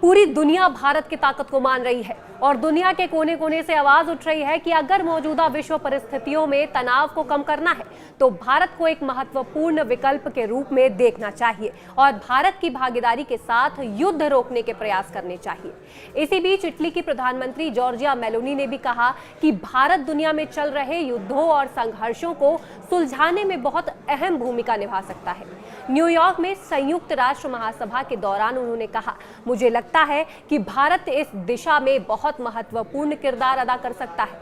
पूरी दुनिया भारत की ताकत को मान रही है और दुनिया के कोने कोने से आवाज उठ रही है कि अगर मौजूदा विश्व परिस्थितियों में तनाव को कम करना है तो भारत को एक महत्वपूर्ण विकल्प के रूप में देखना चाहिए और भारत की भागीदारी के साथ युद्ध रोकने के प्रयास करने चाहिए। इसी बीच इटली की प्रधानमंत्री जॉर्जिया मेलोनी ने भी कहा कि भारत दुनिया में चल रहे युद्धों और संघर्षों को सुलझाने में बहुत अहम भूमिका निभा सकता है। न्यूयॉर्क में संयुक्त राष्ट्र महासभा के दौरान उन्होंने कहा, मुझे लगता है कि भारत इस दिशा में बहुत महत्वपूर्ण किरदार अदा कर सकता है।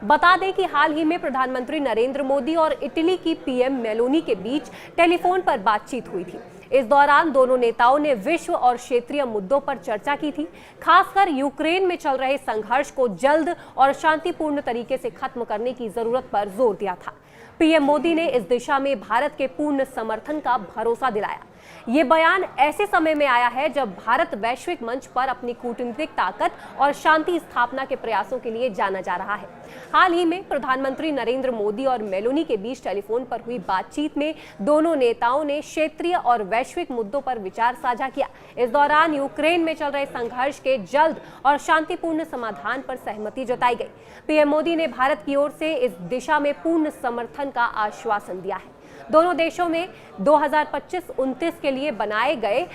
बता दें कि हाल ही में प्रधानमंत्री नरेंद्र मोदी और इटली की पीएम मेलोनी के बीच टेलीफोन पर बातचीत हुई थी। इस दौरान दोनों नेताओं ने विश्व और क्षेत्रीय मुद्दों पर चर्चा की थी, खासकर यूक्रेन में चल रहे संघर्ष को जल्द और शांतिपूर्ण तरीके से खत्म करने की जरूरत पर जोर दिया था। पीएम मोदी ने इस दिशा में भारत के पूर्ण समर्थन का भरोसा दिलाया। ये बयान ऐसे समय में आया है जब भारत वैश्विक मंच पर अपनी कूटनीतिक ताकत और शांति स्थापना के प्रयासों के लिए जाना जा रहा है। हाल ही में प्रधानमंत्री नरेंद्र मोदी और मेलोनी के बीच टेलीफोन पर हुई बातचीत में दोनों नेताओं ने क्षेत्रीय और वैश्विक मुद्दों पर विचार साझा किया। इस दौरान यूक्रेन में चल रहे संघर्ष के जल्द और शांतिपूर्ण समाधान पर सहमति जताई गई। पीएम मोदी ने भारत की ओर से इस दिशा में पूर्ण समर्थन का आश्वासन दिया है। दोनों देशों में 2025-29 के लिए बनाए गए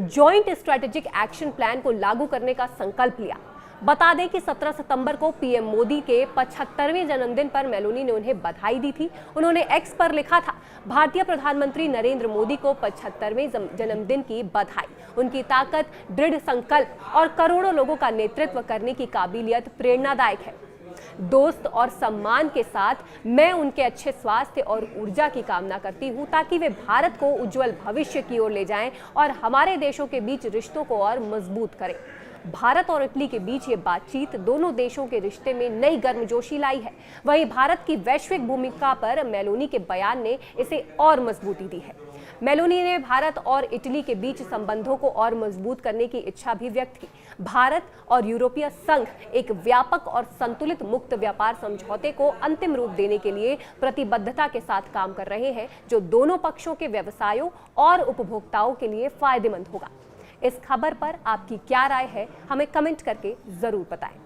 जॉइंट स्ट्रेटेजिक एक्शन प्लान को लागू करने का संकल्प लिया। बता दें कि 17 सितंबर को पीएम मोदी के 75वें जन्मदिन पर मेलोनी ने उन्हें बधाई दी थी। उन्होंने एक्स पर लिखा था, भारतीय प्रधानमंत्री नरेंद्र मोदी को 75वें जन्मदिन की बधाई। उनकी ताकत, दृढ़ संकल्प और करोड़ों लोगों का नेतृत्व करने की काबिलियत प्रेरणादायक है। दोस्त और सम्मान के साथ मैं उनके अच्छे स्वास्थ्य और ऊर्जा की कामना करती हूं ताकि वे भारत को उज्जवल भविष्य की ओर ले जाएं और हमारे देशों के बीच रिश्तों को और मजबूत करें। भारत और इटली के बीच ये बातचीत दोनों देशों के रिश्ते में नई गर्मजोशी लाई है। वहीं भारत की वैश्विक भूमिका पर मेलोनी के बयान ने इसे और मजबूती दी है। मेलोनी ने भारत और इटली के बीच संबंधों को और मजबूत करने की इच्छा भी व्यक्त की। भारत और यूरोपीय संघ एक व्यापक और संतुलित मुक्त व्यापार समझौते को अंतिम रूप देने के लिए प्रतिबद्धता के साथ काम कर रहे हैं, जो दोनों पक्षों के व्यवसायों और उपभोक्ताओं के लिए फायदेमंद होगा। इस खबर पर आपकी क्या राय है, हमें कमेंट करके जरूर बताएं।